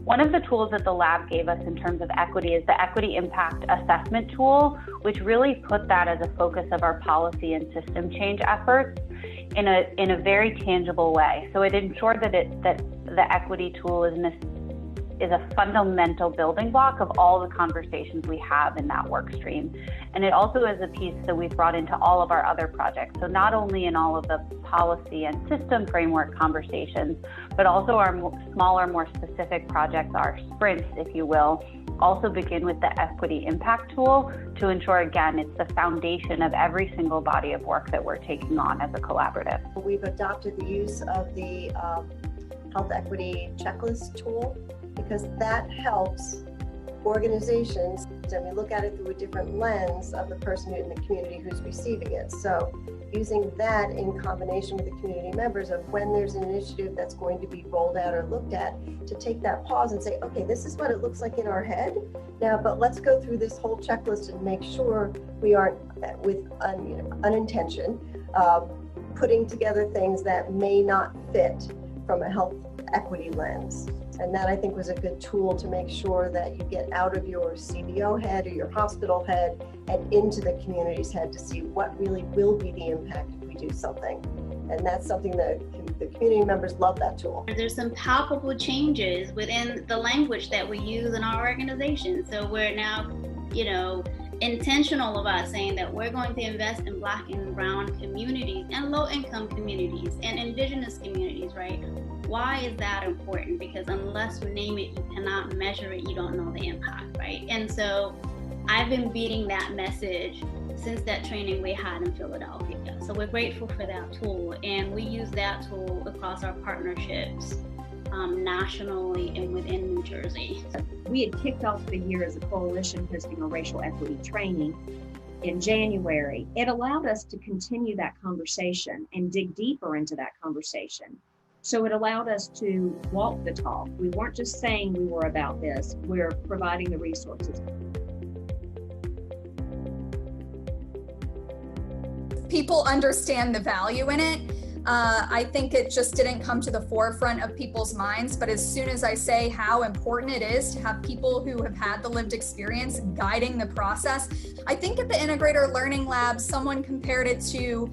One of the tools that the lab gave us in terms of equity is the Equity Impact Assessment tool, which really put that as a focus of our policy and system change efforts in a very tangible way. So it ensured that the equity tool is a fundamental building block of all the conversations we have in that work stream. And it also is a piece that we've brought into all of our other projects. So not only in all of the policy and system framework conversations, but also our smaller, more specific projects, our sprints, if you will, also begin with the equity impact tool to ensure, again, it's the foundation of every single body of work that we're taking on as a collaborative. We've adopted the use of the health equity checklist tool, because that helps organizations, and we look at it through a different lens of the person in the community who's receiving it. So using that in combination with the community members of when there's an initiative that's going to be rolled out or looked at, to take that pause and say, okay, this is what it looks like in our head now, but let's go through this whole checklist and make sure we aren't with unintention putting together things that may not fit from a health equity lens. And that, I think, was a good tool to make sure that you get out of your CBO head or your hospital head and into the community's head to see what really will be the impact if we do something. And that's something that the community members love, that tool. There's some palpable changes within the language that we use in our organization. So we're now, intentional about saying that we're going to invest in Black and Brown communities and low-income communities and Indigenous communities, right? Why is that important? Because unless we name it, you cannot measure it, you don't know the impact, right? And so I've been beating that message since that training we had in Philadelphia. So we're grateful for that tool, and we use that tool across our partnerships nationally and within New Jersey. We had kicked off the year as a coalition hosting a racial equity training in January. It allowed us to continue that conversation and dig deeper into that conversation. So it allowed us to walk the talk. We weren't just saying we were about this, we're providing the resources. People understand the value in it. I think it just didn't come to the forefront of people's minds, but as soon as I say how important it is to have people who have had the lived experience guiding the process, I think at the Integrator Learning Lab, someone compared it to,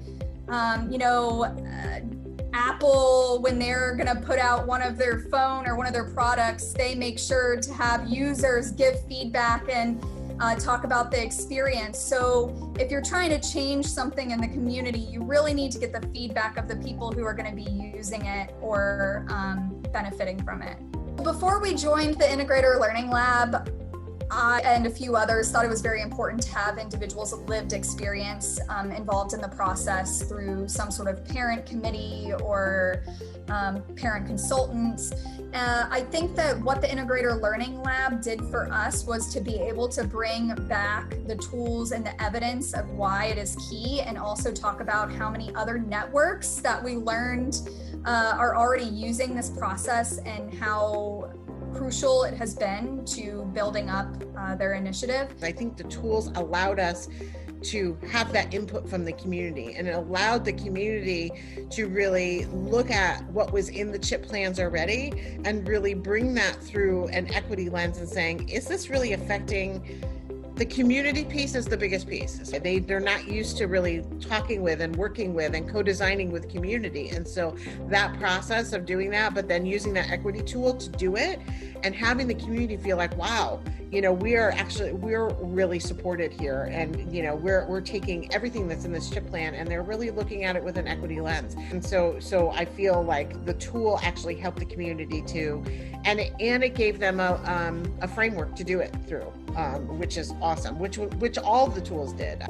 Apple, when they're going to put out one of their phone or one of their products, they make sure to have users give feedback and talk about the experience. So if you're trying to change something in the community, you really need to get the feedback of the people who are going to be using it or benefiting from it. Before we joined the Integrator Learning Lab, I and a few others thought it was very important to have individuals with lived experience involved in the process through some sort of parent committee or parent consultants. I think that what the Integrator Learning Lab did for us was to be able to bring back the tools and the evidence of why it is key, and also talk about how many other networks that we learned are already using this process and how crucial it has been to building up their initiative. I think the tools allowed us to have that input from the community, and it allowed the community to really look at what was in the CHIP plans already and really bring that through an equity lens and saying, is this really affecting the community piece? Is the biggest piece. They're not used to really talking with and working with and co-designing with community. And so that process of doing that, but then using that equity tool to do it and having the community feel like, wow, we're really supported here. And, we're taking everything that's in this CHIP plan and they're really looking at it with an equity lens. And so I feel like the tool actually helped the community too. And it gave them a framework to do it through, which is awesome, which all the tools did.